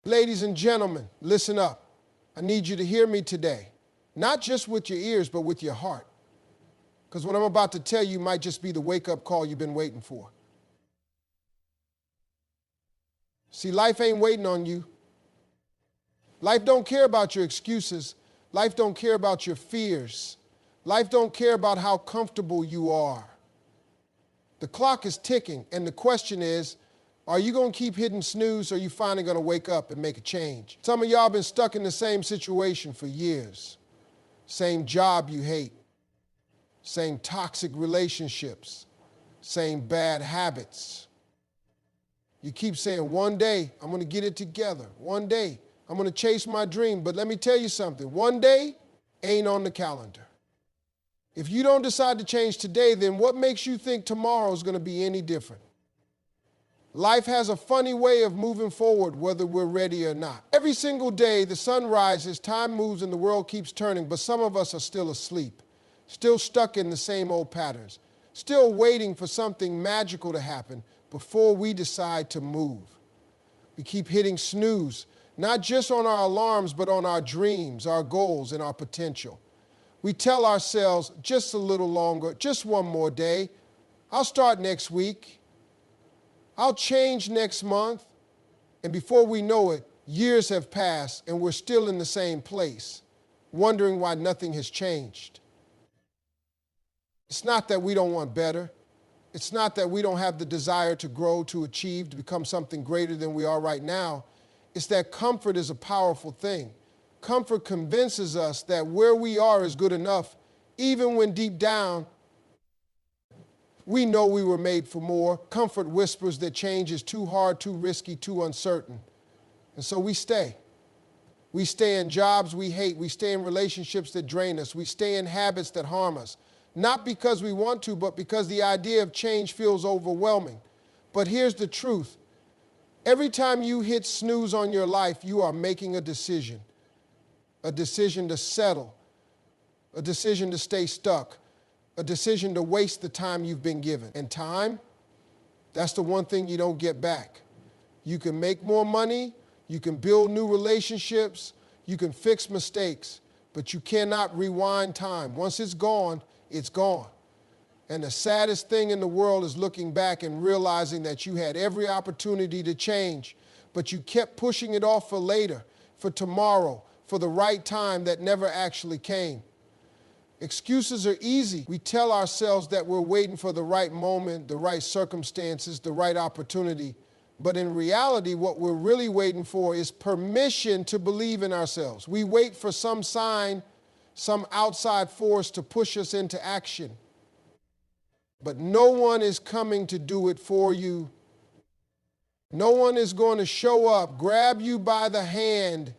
Ladies and gentlemen, listen up. I need you to hear me today, not just with your ears, but with your heart. Because what I'm about to tell you might just be the wake-up call you've been waiting for. See, life ain't waiting on you. Life don't care about your excuses. Life don't care about your fears. Life don't care about how comfortable you are. The clock is ticking, and the question is, are you going to keep hitting snooze, or are you finally going to wake up and make a change? Some of y'all been stuck in the same situation for years. Same job you hate. Same toxic relationships. Same bad habits. You keep saying, one day I'm going to get it together. One day I'm going to chase my dream. But let me tell you something. One day ain't on the calendar. If you don't decide to change today, then what makes you think tomorrow is going to be any different? Life has a funny way of moving forward whether we're ready or not. Every single day the sun rises, time moves, and the world keeps turning, but some of us are still asleep, still stuck in the same old patterns, still waiting for something magical to happen before we decide to move. We keep hitting snooze, not just on our alarms, but on our dreams, our goals, and our potential. We tell ourselves, just a little longer, just one more day. I'll start next week. I'll change next month. And before we know it, years have passed and we're still in the same place, wondering why nothing has changed. It's not that we don't want better. It's not that we don't have the desire to grow, to achieve, to become something greater than we are right now. It's that comfort is a powerful thing. Comfort convinces us that where we are is good enough, even when deep down we know we were made for more. Comfort whispers that change is too hard, too risky, too uncertain. And so we stay. We stay in jobs we hate. We stay in relationships that drain us. We stay in habits that harm us. Not because we want to, but because the idea of change feels overwhelming. But here's the truth. Every time you hit snooze on your life, you are making a decision to settle, a decision to stay stuck, a decision to waste the time you've been given. And time, that's the one thing you don't get back. You can make more money, you can build new relationships, you can fix mistakes, but you cannot rewind time. Once it's gone, it's gone. And the saddest thing in the world is looking back and realizing that you had every opportunity to change, but you kept pushing it off for later, for tomorrow, for the right time that never actually came. Excuses are easy. We tell ourselves that we're waiting for the right moment, the right circumstances, the right opportunity. But in reality, what we're really waiting for is permission to believe in ourselves. We wait for some sign, some outside force to push us into action. But no one is coming to do it for you. No one is going to show up, grab you by the hand,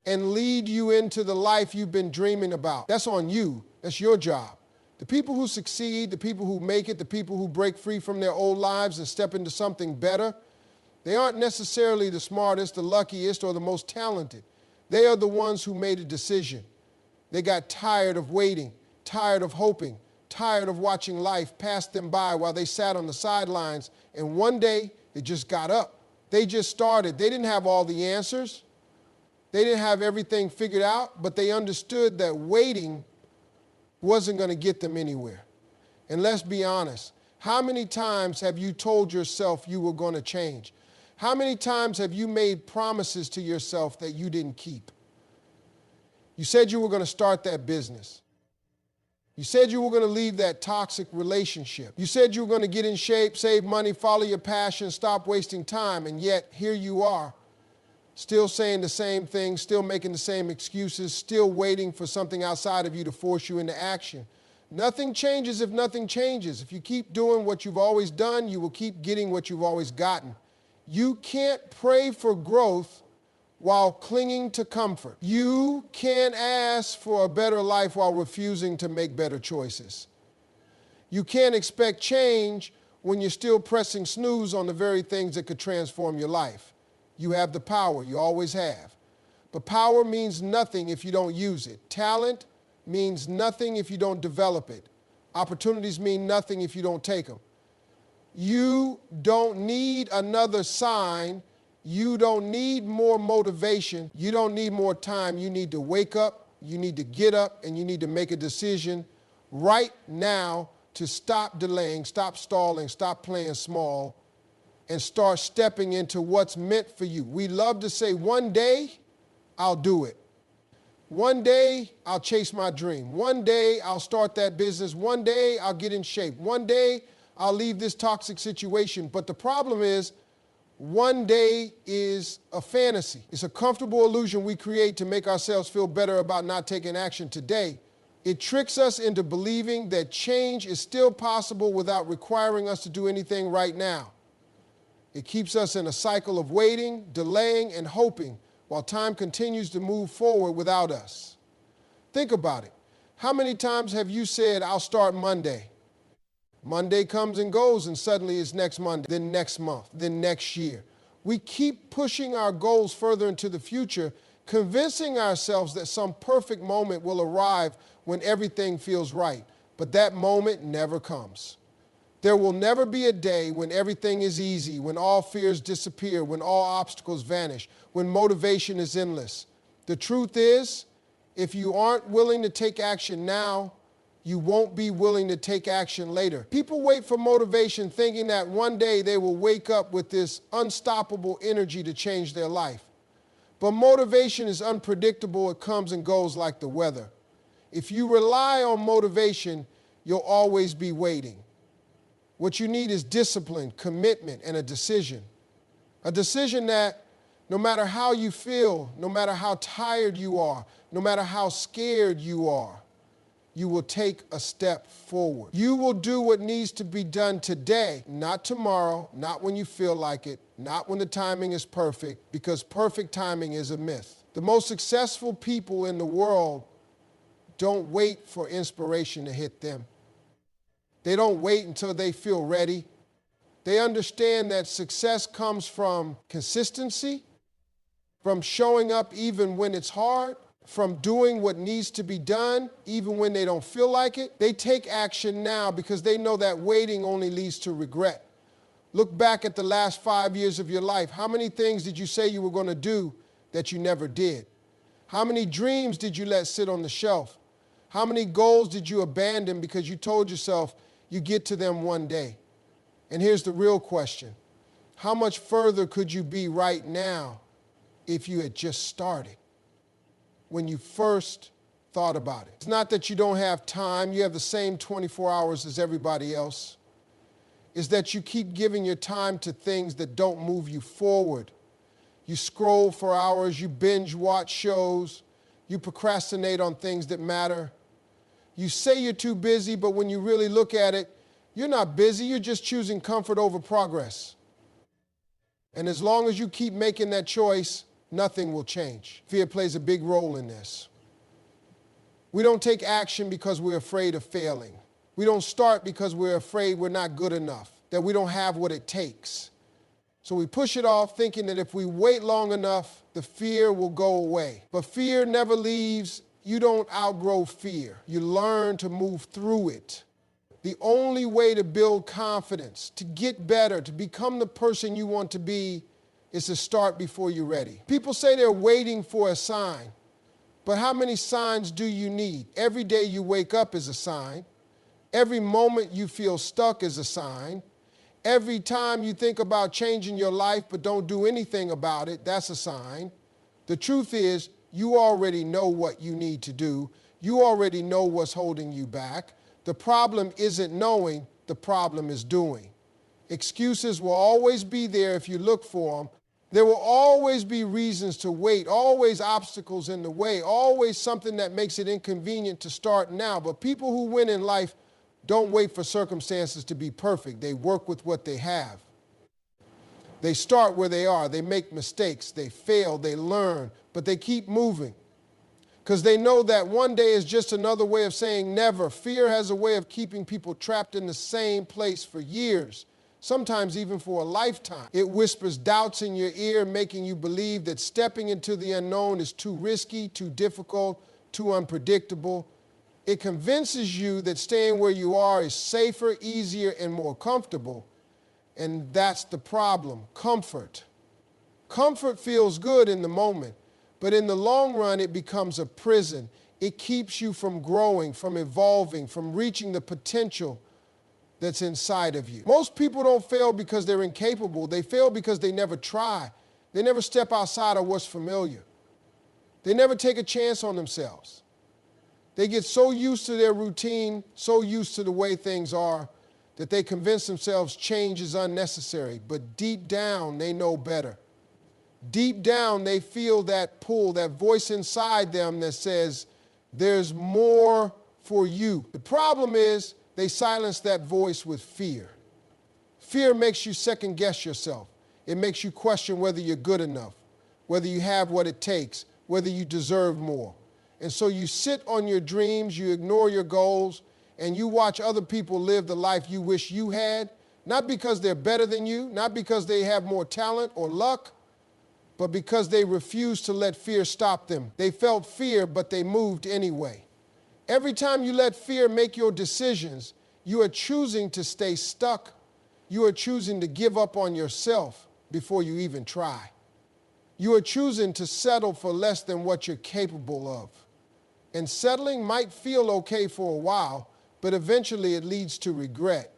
and lead you into the life you've been dreaming about. That's on you. That's your job. The people who succeed, the people who make it, the people who break free from their old lives and step into something better, they aren't necessarily the smartest, the luckiest, or the most talented. They are the ones who made a decision. They got tired of waiting, tired of hoping, tired of watching life pass them by while they sat on the sidelines, and one day they just got up. They just started. They didn't have all the answers. They didn't have everything figured out, but they understood that waiting wasn't going to get them anywhere. And let's be honest, how many times have you told yourself you were going to change? How many times have you made promises to yourself that you didn't keep? You said you were going to start that business. You said you were going to leave that toxic relationship. You said you were going to get in shape, save money, follow your passion, stop wasting time, and yet here you are. Still saying the same thing, still making the same excuses, still waiting for something outside of you to force you into action. Nothing changes if nothing changes. If you keep doing what you've always done, you will keep getting what you've always gotten. You can't pray for growth while clinging to comfort. You can't ask for a better life while refusing to make better choices. You can't expect change when you're still pressing snooze on the very things that could transform your life. You have the power, you always have. But power means nothing if you don't use it. Talent means nothing if you don't develop it. Opportunities mean nothing if you don't take them. You don't need another sign You don't need more motivation. You don't need more time. You need to wake up, you need to get up, and you need to make a decision right now to stop delaying, stop stalling, stop playing small, and start stepping into what's meant for you. We love to say, one day I'll do it. One day I'll chase my dream. One day I'll start that business. One day I'll get in shape. One day I'll leave this toxic situation. But the problem is, one day is a fantasy. It's a comfortable illusion we create to make ourselves feel better about not taking action today. It tricks us into believing that change is still possible without requiring us to do anything right now. It keeps us in a cycle of waiting, delaying, and hoping while time continues to move forward without us. Think about it. How many times have you said, I'll start Monday? Monday comes and goes, and suddenly it's next Monday, then next month, then next year. We keep pushing our goals further into the future, convincing ourselves that some perfect moment will arrive when everything feels right. But that moment never comes. There will never be a day when everything is easy, when all fears disappear, when all obstacles vanish, when motivation is endless. The truth is, if you aren't willing to take action now, you won't be willing to take action later. People wait for motivation thinking that one day they will wake up with this unstoppable energy to change their life. But motivation is unpredictable. It comes and goes like the weather. If you rely on motivation, you'll always be waiting. What you need is discipline, commitment, and a decision. A decision that no matter how you feel, no matter how tired you are, no matter how scared you are, you will take a step forward. You will do what needs to be done today, not tomorrow, not when you feel like it, not when the timing is perfect, because perfect timing is a myth. The most successful people in the world don't wait for inspiration to hit them. They don't wait until they feel ready. They understand that success comes from consistency, from showing up even when it's hard, from doing what needs to be done even when they don't feel like it. They take action now because they know that waiting only leads to regret. Look back at the last 5 years of your life. How many things did you say you were going to do that you never did? How many dreams did you let sit on the shelf? How many goals did you abandon because you told yourself you get to them one day? And here's the real question. How much further could you be right now if you had just started when you first thought about it? It's not that you don't have time. You have the same 24 hours as everybody else. It's that you keep giving your time to things that don't move you forward. You scroll for hours, you binge watch shows, you procrastinate on things that matter. You say you're too busy, but when you really look at it, you're not busy, you're just choosing comfort over progress. And as long as you keep making that choice, nothing will change. Fear plays a big role in this. We don't take action because we're afraid of failing. We don't start because we're afraid we're not good enough, that we don't have what it takes. So we push it off thinking that if we wait long enough, the fear will go away. But fear never leaves. You don't outgrow fear. You learn to move through it. The only way to build confidence, to get better, to become the person you want to be, is to start before you're ready. People say they're waiting for a sign, but how many signs do you need? Every day you wake up is a sign. Every moment you feel stuck is a sign. Every time you think about changing your life but don't do anything about it, that's a sign. The truth is, you already know what you need to do. You already know what's holding you back. The problem isn't knowing, the problem is doing. Excuses will always be there if you look for them. There will always be reasons to wait, always obstacles in the way, always something that makes it inconvenient to start now. But people who win in life don't wait for circumstances to be perfect. They work with what they have. They start where they are. They make mistakes. They fail. They learn. But they keep moving because they know that one day is just another way of saying never. Fear has a way of keeping people trapped in the same place for years, sometimes even for a lifetime. It whispers doubts in your ear, making you believe that stepping into the unknown is too risky, too difficult, too unpredictable. It convinces you that staying where you are is safer, easier, and more comfortable. And that's the problem, comfort. Comfort feels good in the moment, but in the long run, it becomes a prison. It keeps you from growing, from evolving, from reaching the potential that's inside of you. Most people don't fail because they're incapable. They fail because they never try. They never step outside of what's familiar. They never take a chance on themselves. They get so used to their routine, so used to the way things are, that they convince themselves change is unnecessary. But deep down, they know better. Deep down, they feel that pull, that voice inside them that says, there's more for you. The problem is, they silence that voice with fear. Fear makes you second guess yourself. It makes you question whether you're good enough, whether you have what it takes, whether you deserve more. And so you sit on your dreams, you ignore your goals, and you watch other people live the life you wish you had, not because they're better than you, not because they have more talent or luck, but because they refused to let fear stop them. They felt fear, but they moved anyway. Every time you let fear make your decisions, you are choosing to stay stuck. You are choosing to give up on yourself before you even try. You are choosing to settle for less than what you're capable of. And settling might feel okay for a while, but eventually it leads to regret.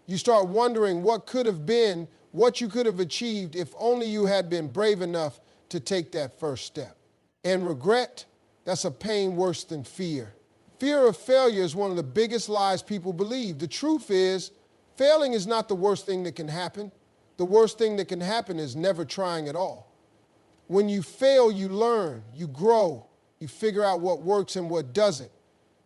You start wondering what could have been, what you could have achieved if only you had been brave enough to take that first step. And regret, that's a pain worse than fear. Fear of failure is one of the biggest lies people believe. The truth is, failing is not the worst thing that can happen. The worst thing that can happen is never trying at all. When you fail, you learn, you grow, you figure out what works and what doesn't.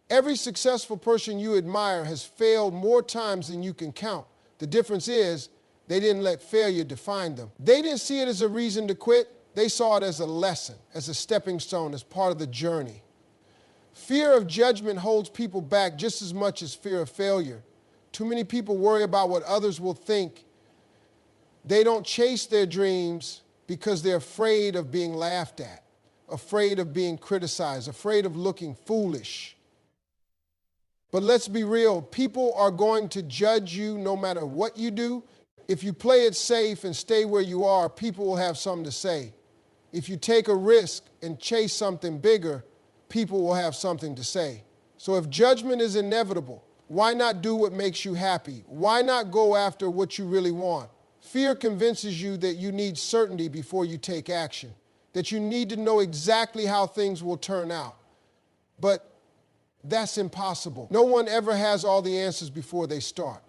Every successful person you admire has failed more times than you can count. The difference is, they didn't let failure define them. They didn't see it as a reason to quit. They saw it as a lesson, as a stepping stone, as part of the journey. Fear of judgment holds people back just as much as fear of failure. Too many people worry about what others will think. They don't chase their dreams because they're afraid of being laughed at, afraid of being criticized, afraid of looking foolish. But let's be real, people are going to judge you no matter what you do. If you play it safe and stay where you are, people will have something to say. If you take a risk and chase something bigger, people will have something to say. So if judgment is inevitable, why not do what makes you happy? Why not go after what you really want? Fear convinces you that you need certainty before you take action, that you need to know exactly how things will turn out. But that's impossible. No one ever has all the answers before they start.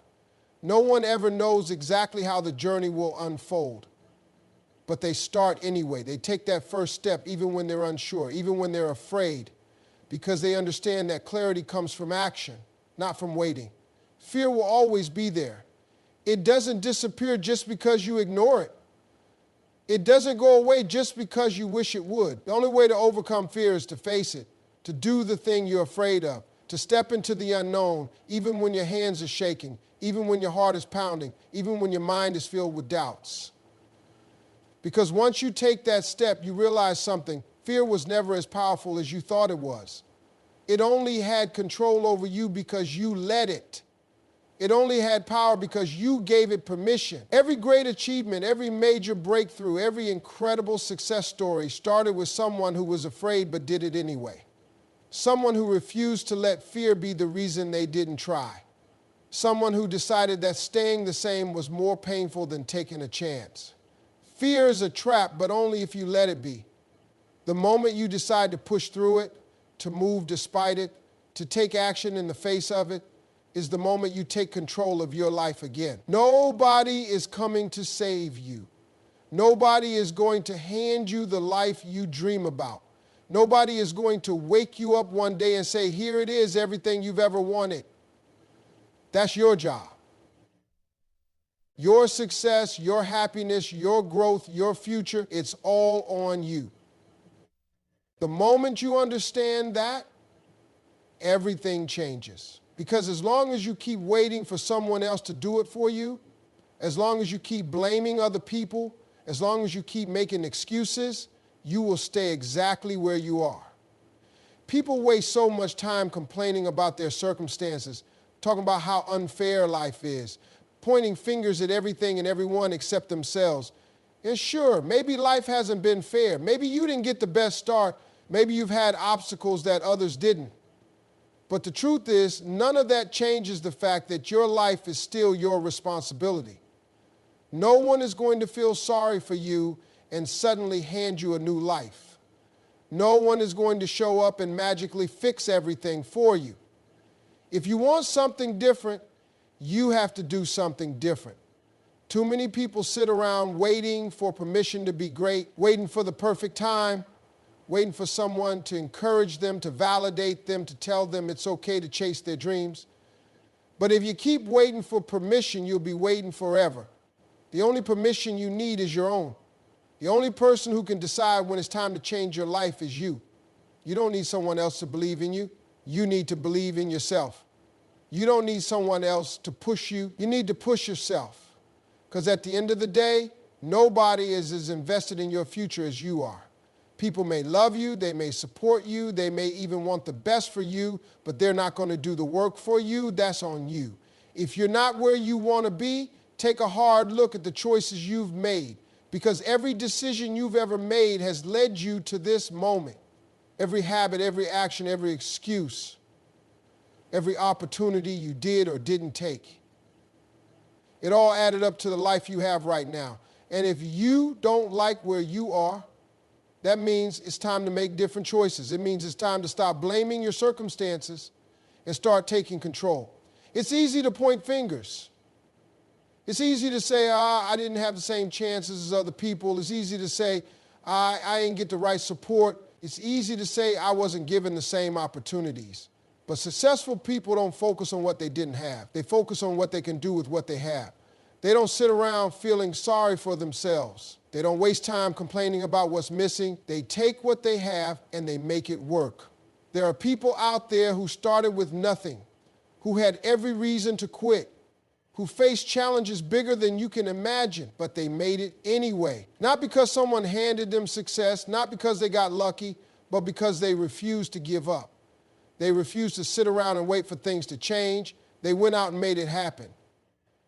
No one ever knows exactly how the journey will unfold. But they start anyway. They take that first step even when they're unsure, even when they're afraid, because they understand that clarity comes from action, not from waiting. Fear will always be there. It doesn't disappear just because you ignore it. It doesn't go away just because you wish it would. The only way to overcome fear is to face it, to do the thing you're afraid of, to step into the unknown, even when your hands are shaking, even when your heart is pounding, even when your mind is filled with doubts. Because once you take that step, you realize something. Fear was never as powerful as you thought it was. It only had control over you because you let it. It only had power because you gave it permission. Every great achievement, every major breakthrough, every incredible success story started with someone who was afraid but did it anyway. Someone who refused to let fear be the reason they didn't try. Someone who decided that staying the same was more painful than taking a chance. Fear is a trap, but only if you let it be. The moment you decide to push through it, to move despite it, to take action in the face of it, is the moment you take control of your life again. Nobody is coming to save you. Nobody is going to hand you the life you dream about. Nobody is going to wake you up one day and say, here it is, everything you've ever wanted. That's your job. Your success, your happiness, your growth, your future, it's all on you. The moment you understand that, everything changes. Because as long as you keep waiting for someone else to do it for you, as long as you keep blaming other people, as long as you keep making excuses, you will stay exactly where you are. People waste so much time complaining about their circumstances, talking about how unfair life is, pointing fingers at everything and everyone except themselves. And sure, maybe life hasn't been fair. Maybe you didn't get the best start. Maybe you've had obstacles that others didn't. But the truth is, none of that changes the fact that your life is still your responsibility. No one is going to feel sorry for you and suddenly hand you a new life. No one is going to show up and magically fix everything for you. If you want something different, you have to do something different. Too many people sit around waiting for permission to be great, waiting for the perfect time, waiting for someone to encourage them, to validate them, to tell them it's okay to chase their dreams. But if you keep waiting for permission, you'll be waiting forever. The only permission you need is your own. The only person who can decide when it's time to change your life is you. You don't need someone else to believe in you. You need to believe in yourself. You don't need someone else to push you. You need to push yourself. Because at the end of the day, nobody is as invested in your future as you are. People may love you, they may support you, they may even want the best for you, but they're not going to do the work for you. That's on you. If you're not where you want to be, take a hard look at the choices you've made, because every decision you've ever made has led you to this moment. Every habit, every action, every excuse, every opportunity you did or didn't take. It all added up to the life you have right now. And if you don't like where you are, that means it's time to make different choices. It means it's time to stop blaming your circumstances and start taking control. It's easy to point fingers. It's easy to say, I didn't have the same chances as other people. It's easy to say, I didn't get the right support. It's easy to say I wasn't given the same opportunities. But successful people don't focus on what they didn't have. They focus on what they can do with what they have. They don't sit around feeling sorry for themselves. They don't waste time complaining about what's missing. They take what they have and they make it work. There are people out there who started with nothing, who had every reason to quit, who faced challenges bigger than you can imagine, but they made it anyway. Not because someone handed them success, not because they got lucky, but because they refused to give up. They refused to sit around and wait for things to change. They went out and made it happen.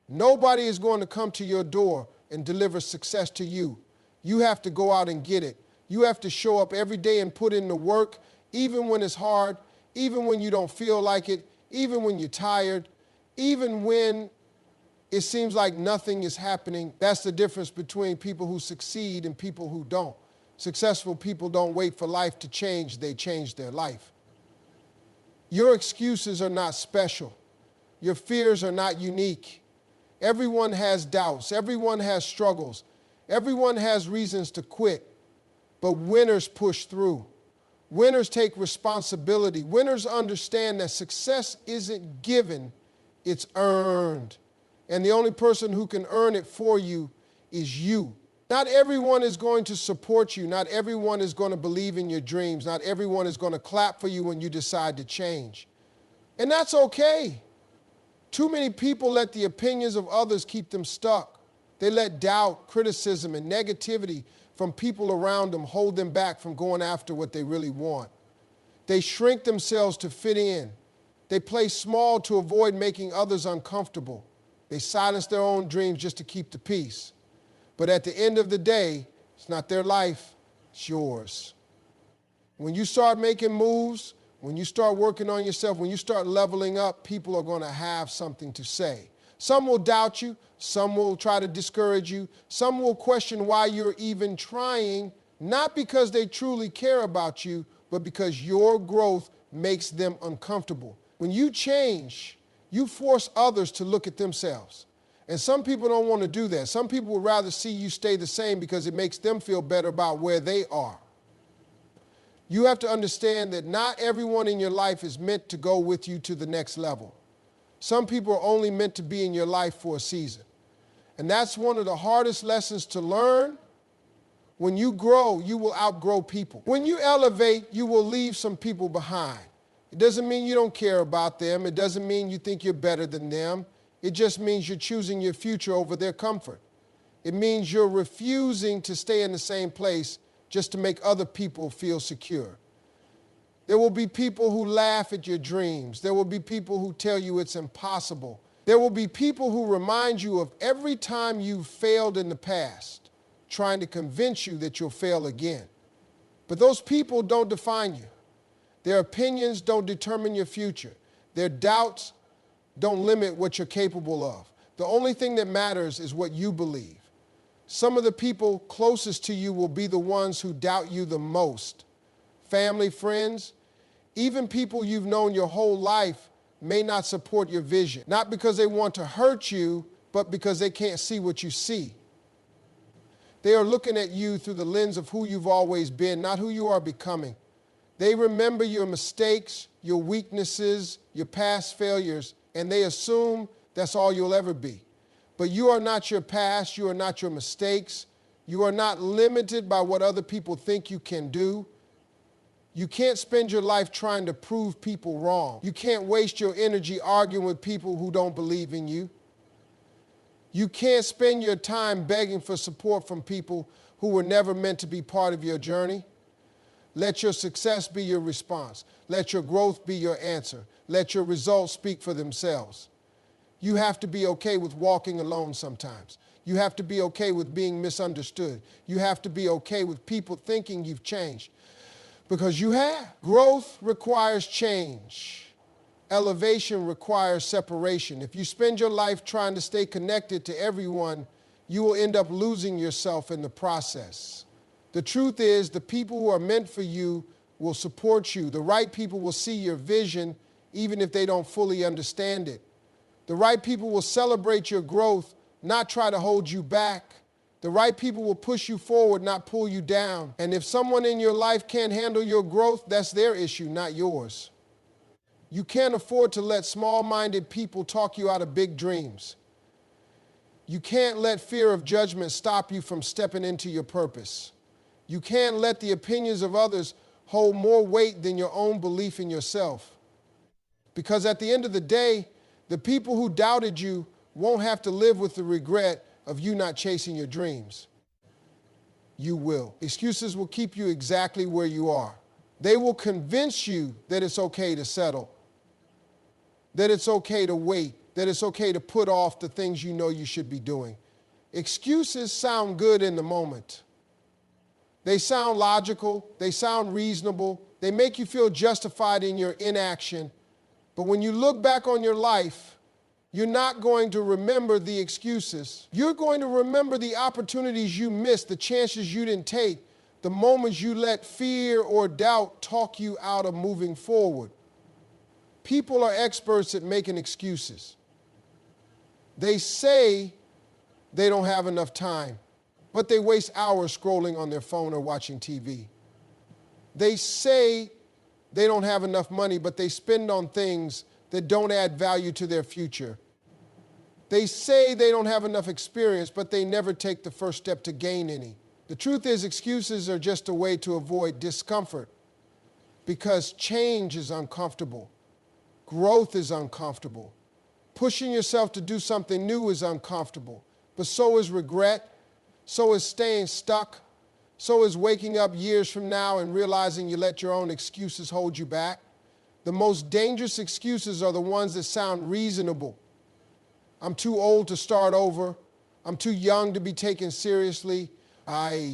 Nobody is going to come to your door and deliver success to you. You have to go out and get it. You have to show up every day and put in the work, even when it's hard, even when you don't feel like it, even when you're tired, even when it seems like nothing is happening. That's the difference between people who succeed and people who don't. Successful people don't wait for life to change. They change their life. Your excuses are not special. Your fears are not unique. Everyone has doubts. Everyone has struggles. Everyone has reasons to quit. But winners push through. Winners take responsibility. Winners understand that success isn't given, it's earned. And the only person who can earn it for you is you. Not everyone is going to support you. Not everyone is going to believe in your dreams. Not everyone is going to clap for you when you decide to change. And that's okay. Too many people let the opinions of others keep them stuck. They let doubt, criticism, and negativity from people around them hold them back from going after what they really want. They shrink themselves to fit in. They play small to avoid making others uncomfortable. They silence their own dreams just to keep the peace. But at the end of the day, it's not their life, it's yours. When you start making moves, when you start working on yourself, when you start leveling up, people are going to have something to say. Some will doubt you, some will try to discourage you, some will question why you're even trying, not because they truly care about you, but because your growth makes them uncomfortable. When you change, you force others to look at themselves. And some people don't want to do that. Some people would rather see you stay the same because it makes them feel better about where they are. You have to understand that not everyone in your life is meant to go with you to the next level. Some people are only meant to be in your life for a season. And that's one of the hardest lessons to learn. When you grow, you will outgrow people. When you elevate, you will leave some people behind. It doesn't mean you don't care about them. It doesn't mean you think you're better than them. It just means you're choosing your future over their comfort. It means you're refusing to stay in the same place just to make other people feel secure. There will be people who laugh at your dreams. There will be people who tell you it's impossible. There will be people who remind you of every time you've failed in the past. trying to convince you that you'll fail again. But those people don't define you. Their opinions don't determine your future. Their doubts don't limit what you're capable of. The only thing that matters is what you believe. Some of the people closest to you will be the ones who doubt you the most. Family, friends, even people you've known your whole life may not support your vision. Not because they want to hurt you, but because they can't see what you see. They are looking at you through the lens of who you've always been, not who you are becoming. They remember your mistakes, your weaknesses, your past failures, and they assume that's all you'll ever be. But you are not your past, you are not your mistakes. You are not limited by what other people think you can do. You can't spend your life trying to prove people wrong. You can't waste your energy arguing with people who don't believe in you. You can't spend your time begging for support from people who were never meant to be part of your journey. Let your success be your response. Let your growth be your answer. Let your results speak for themselves. You have to be okay with walking alone sometimes. You have to be okay with being misunderstood. You have to be okay with people thinking you've changed, because you have. Growth requires change. Elevation requires separation. If you spend your life trying to stay connected to everyone, you will end up losing yourself in the process. The truth is, the people who are meant for you will support you. The right people will see your vision, even if they don't fully understand it. The right people will celebrate your growth, not try to hold you back. The right people will push you forward, not pull you down. And if someone in your life can't handle your growth, that's their issue, not yours. You can't afford to let small-minded people talk you out of big dreams. You can't let fear of judgment stop you from stepping into your purpose. You can't let the opinions of others hold more weight than your own belief in yourself. Because at the end of the day, the people who doubted you won't have to live with the regret of you not chasing your dreams. You will. Excuses will keep you exactly where you are. They will convince you that it's okay to settle, that it's okay to wait, that it's okay to put off the things you know you should be doing. Excuses sound good in the moment. They sound logical, they sound reasonable, they make you feel justified in your inaction. But when you look back on your life, you're not going to remember the excuses. You're going to remember the opportunities you missed, the chances you didn't take, the moments you let fear or doubt talk you out of moving forward. People are experts at making excuses. They say they don't have enough time, but they waste hours scrolling on their phone or watching TV. They say they don't have enough money, but they spend on things that don't add value to their future. They say they don't have enough experience, but they never take the first step to gain any. The truth is, excuses are just a way to avoid discomfort, because change is uncomfortable. Growth is uncomfortable. Pushing yourself to do something new is uncomfortable, but so is regret, so is staying stuck, so is waking up years from now and realizing you let your own excuses hold you back. The most dangerous excuses are the ones that sound reasonable. I'm too old to start over. I'm too young to be taken seriously. I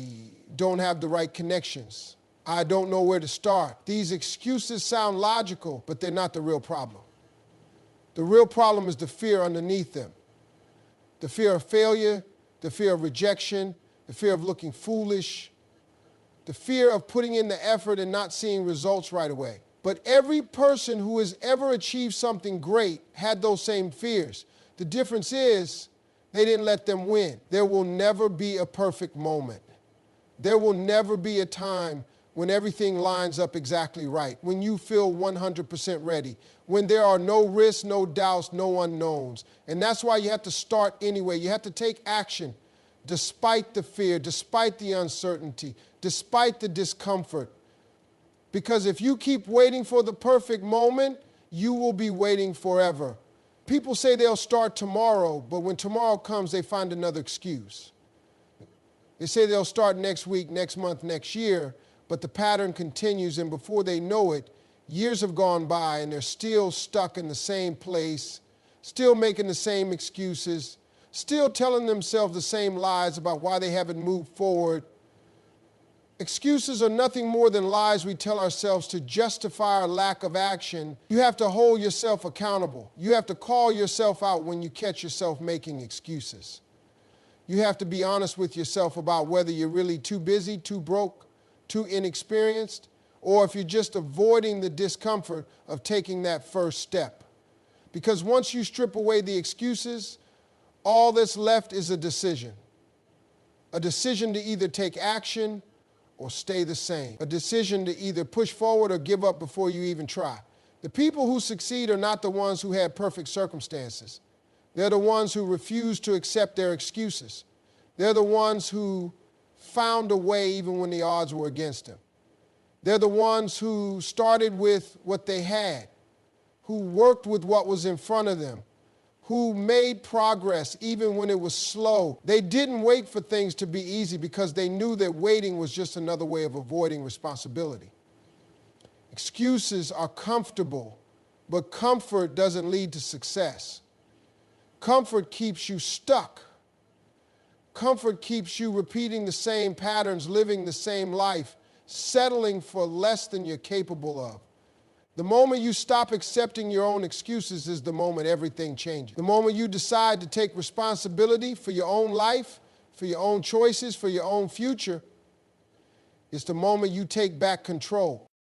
don't have the right connections. I don't know where to start. These excuses sound logical, but they're not the real problem. The real problem is the fear underneath them. The fear of failure, the fear of rejection, the fear of looking foolish, the fear of putting in the effort and not seeing results right away. But every person who has ever achieved something great had those same fears. The difference is they didn't let them win. There will never be a perfect moment. There will never be a time when everything lines up exactly right, when you feel 100% ready, when there are no risks, no doubts, no unknowns. And that's why you have to start anyway. You have to take action despite the fear, despite the uncertainty, despite the discomfort. Because if you keep waiting for the perfect moment, you will be waiting forever. People say they'll start tomorrow, but when tomorrow comes, they find another excuse. They say they'll start next week, next month, next year, but the pattern continues, and before they know it, years have gone by and they're still stuck in the same place, still making the same excuses, still telling themselves the same lies about why they haven't moved forward. Excuses are nothing more than lies we tell ourselves to justify our lack of action. You have to hold yourself accountable. You have to call yourself out when you catch yourself making excuses. You have to be honest with yourself about whether you're really too busy, too broke, too inexperienced, or if you're just avoiding the discomfort of taking that first step. Because once you strip away the excuses, all that's left is a decision. A decision to either take action or stay the same. A decision to either push forward or give up before you even try. The people who succeed are not the ones who had perfect circumstances. They're the ones who refuse to accept their excuses. They're the ones who found a way even when the odds were against them. They're the ones who started with what they had, who worked with what was in front of them, who made progress even when it was slow. They didn't wait for things to be easy because they knew that waiting was just another way of avoiding responsibility. Excuses are comfortable, but comfort doesn't lead to success. Comfort keeps you stuck. Comfort keeps you repeating the same patterns, living the same life, settling for less than you're capable of. The moment you stop accepting your own excuses is the moment everything changes. The moment you decide to take responsibility for your own life, for your own choices, for your own future, is the moment you take back control.